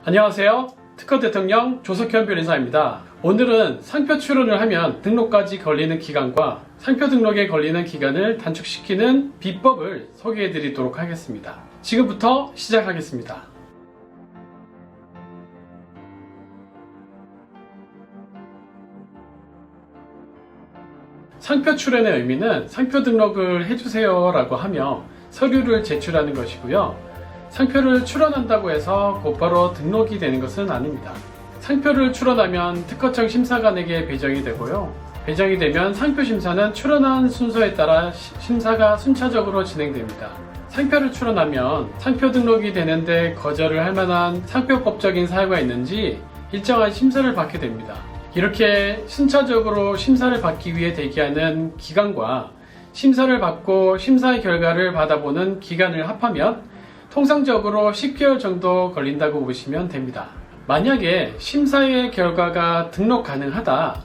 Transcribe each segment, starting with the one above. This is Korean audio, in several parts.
안녕하세요. 특허 대통령 조석현 변호사입니다. 오늘은 상표 출원을 하면 등록까지 걸리는 기간과 상표 등록에 걸리는 기간을 단축시키는 비법을 소개해 드리도록 하겠습니다. 지금부터 시작하겠습니다. 상표 출원의 의미는 상표 등록을 해주세요 라고 하며 서류를 제출하는 것이고요. 상표를 출원한다고 해서 곧바로 등록이 되는 것은 아닙니다. 상표를 출원하면 특허청 심사관에게 배정이 되고요. 배정이 되면 상표 심사는 출원한 순서에 따라 심사가 순차적으로 진행됩니다. 상표를 출원하면 상표 등록이 되는데 거절을 할 만한 상표법적인 사유가 있는지 일정한 심사를 받게 됩니다. 이렇게 순차적으로 심사를 받기 위해 대기하는 기간과 심사를 받고 심사의 결과를 받아보는 기간을 합하면 통상적으로 10개월 정도 걸린다고 보시면 됩니다. 만약에 심사의 결과가 등록 가능하다,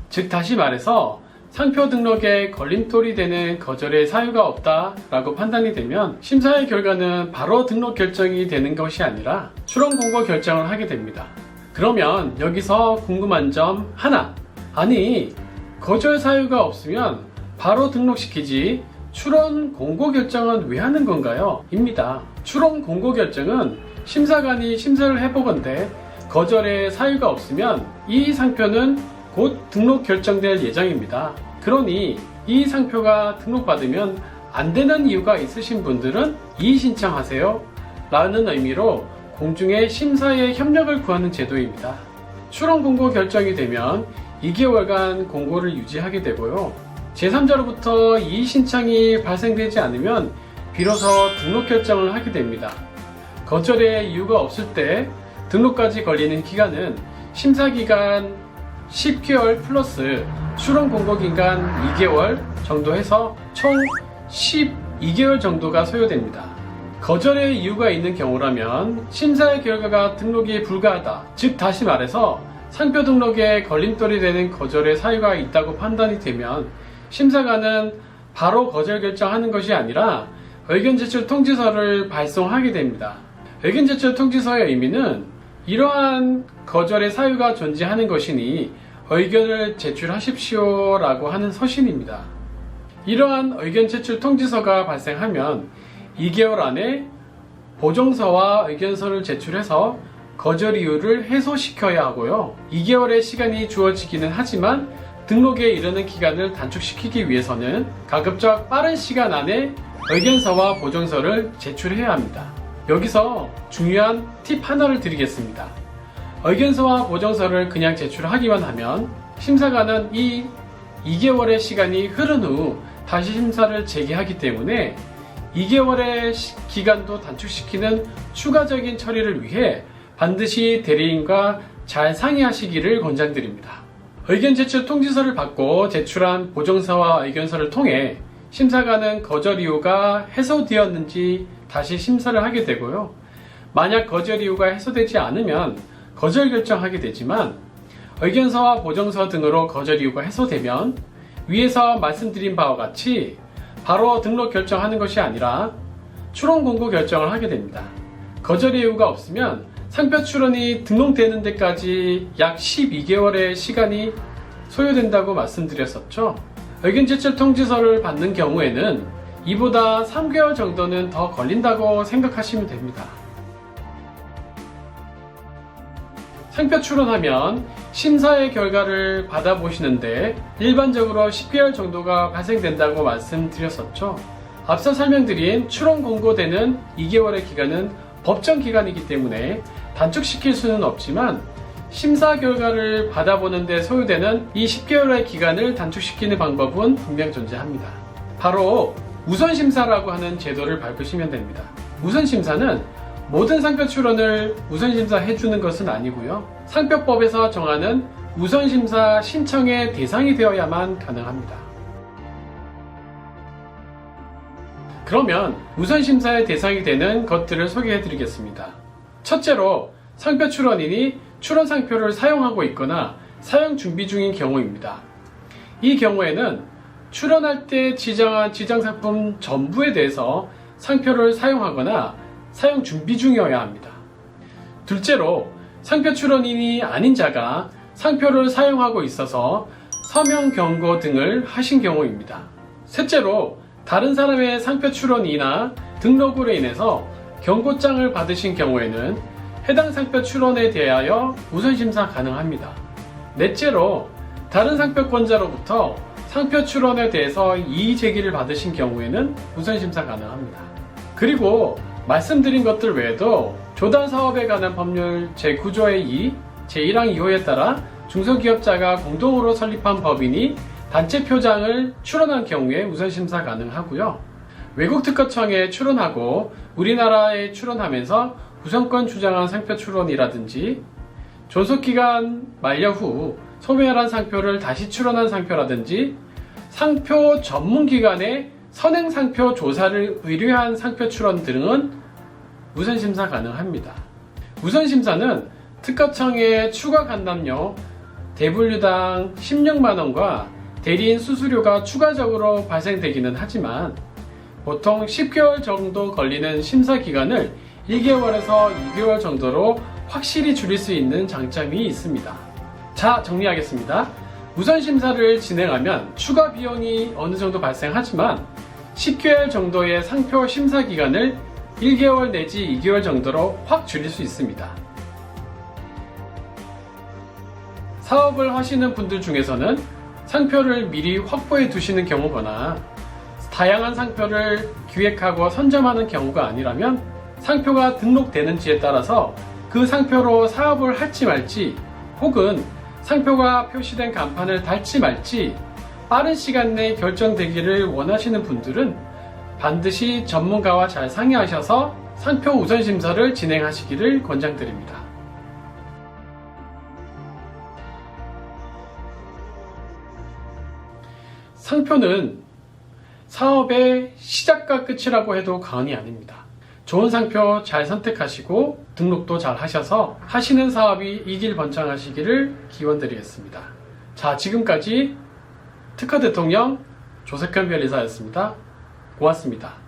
즉 다시 말해서 상표 등록에 걸림돌이 되는 거절의 사유가 없다 라고 판단이 되면 심사의 결과는 바로 등록 결정이 되는 것이 아니라 출원 공고 결정을 하게 됩니다. 그러면 여기서 궁금한 점 하나, 아니 거절 사유가 없으면 바로 등록시키지 출원 공고 결정은 왜 하는 건가요? 입니다. 출원 공고 결정은 심사관이 심사를 해보건대 거절의 사유가 없으면 이 상표는 곧 등록 결정될 예정입니다. 그러니 이 상표가 등록받으면 안 되는 이유가 있으신 분들은 이의 신청하세요 라는 의미로 공중의 심사에 협력을 구하는 제도입니다. 출원 공고 결정이 되면 2개월간 공고를 유지하게 되고요. 제3자로부터 이의 신청이 발생되지 않으면 비로소 등록 결정을 하게 됩니다. 거절의 이유가 없을 때 등록까지 걸리는 기간은 심사기간 10개월 플러스 출원 공고 기간 2개월 정도 해서 총 12개월 정도가 소요됩니다. 거절의 이유가 있는 경우라면 심사의 결과가 등록이 불가하다, 즉 다시 말해서 상표 등록에 걸림돌이 되는 거절의 사유가 있다고 판단이 되면 심사관은 바로 거절 결정하는 것이 아니라 의견 제출 통지서를 발송하게 됩니다. 의견 제출 통지서의 의미는 이러한 거절의 사유가 존재하는 것이니 의견을 제출하십시오 라고 하는 서신입니다. 이러한 의견 제출 통지서가 발생하면 2개월 안에 보정서와 의견서를 제출해서 거절 이유를 해소시켜야 하고요. 2개월의 시간이 주어지기는 하지만 등록에 이르는 기간을 단축시키기 위해서는 가급적 빠른 시간 안에 의견서와 보정서를 제출해야 합니다. 여기서 중요한 팁 하나를 드리겠습니다. 의견서와 보정서를 그냥 제출하기만 하면 심사관은 이 2개월의 시간이 흐른 후 다시 심사를 재개하기 때문에 2개월의 기간도 단축시키는 추가적인 처리를 위해 반드시 대리인과 잘 상의하시기를 권장드립니다. 의견 제출 통지서를 받고 제출한 보정서와 의견서를 통해 심사관은 거절 이유가 해소되었는지 다시 심사를 하게 되고요. 만약 거절 이유가 해소되지 않으면 거절 결정하게 되지만 의견서와 보정서 등으로 거절 이유가 해소되면 위에서 말씀드린 바와 같이 바로 등록 결정하는 것이 아니라 출원 공고 결정을 하게 됩니다. 거절 이유가 없으면 상표 출원이 등록되는 데까지 약 12개월의 시간이 소요된다고 말씀드렸었죠. 의견 제출 통지서를 받는 경우에는 이보다 3개월 정도는 더 걸린다고 생각하시면 됩니다. 상표 출원하면 심사의 결과를 받아보시는데 일반적으로 10개월 정도가 발생된다고 말씀드렸었죠. 앞서 설명드린 출원 공고되는 2개월의 기간은 법정 기간이기 때문에 단축시킬 수는 없지만 심사 결과를 받아보는 데 소요되는 이 10개월의 기간을 단축시키는 방법은 분명 존재합니다. 바로 우선심사라고 하는 제도를 밟으시면 됩니다. 우선심사는 모든 상표 출원을 우선심사 해주는 것은 아니고요. 상표법에서 정하는 우선심사 신청의 대상이 되어야만 가능합니다. 그러면 우선심사의 대상이 되는 것들을 소개해 드리겠습니다. 첫째로 상표 출원인이 출원 상표를 사용하고 있거나 사용 준비 중인 경우입니다. 이 경우에는 출원할 때 지정한 지정상품 전부에 대해서 상표를 사용하거나 사용 준비 중이어야 합니다. 둘째로 상표 출원인이 아닌 자가 상표를 사용하고 있어서 서명 경고 등을 하신 경우입니다. 셋째로 다른 사람의 상표 출원이나 등록으로 인해서 경고장을 받으신 경우에는 해당 상표 출원에 대하여 우선심사 가능합니다. 넷째로 다른 상표권자로부터 상표 출원에 대해서 이의 제기를 받으신 경우에는 우선심사 가능합니다. 그리고 말씀드린 것들 외에도 조달 사업에 관한 법률 제9조의 2, 제1항 2호에 따라 중소기업자가 공동으로 설립한 법인이 단체 표장을 출원한 경우에 우선심사 가능하고요. 외국 특허청에 출원하고 우리나라에 출원하면서 우선권 주장한 상표 출원이라든지 존속기간 만료 후 소멸한 상표를 다시 출원한 상표라든지 상표 전문기관에 선행상표 조사를 의뢰한 상표 출원 등은 우선심사 가능합니다. 우선심사는 특허청의 추가 간담료 대분류당 16만원과 대리인 수수료가 추가적으로 발생되기는 하지만 보통 10개월 정도 걸리는 심사 기간을 1개월에서 2개월 정도로 확실히 줄일 수 있는 장점이 있습니다. 자, 정리하겠습니다. 우선심사를 진행하면 추가 비용이 어느 정도 발생하지만 10개월 정도의 상표 심사 기간을 1개월 내지 2개월 정도로 확 줄일 수 있습니다. 사업을 하시는 분들 중에서는 상표를 미리 확보해 두시는 경우거나 다양한 상표를 기획하고 선점하는 경우가 아니라면 상표가 등록되는지에 따라서 그 상표로 사업을 할지 말지 혹은 상표가 표시된 간판을 달지 말지 빠른 시간 내에 결정되기를 원하시는 분들은 반드시 전문가와 잘 상의하셔서 상표 우선심사를 진행하시기를 권장드립니다. 상표는 사업의 시작과 끝이라고 해도 과언이 아닙니다. 좋은 상표 잘 선택하시고 등록도 잘 하셔서 하시는 사업이 이길번창하시기를 기원드리겠습니다. 자, 지금까지 특허 대통령 조석현 변리사였습니다. 고맙습니다.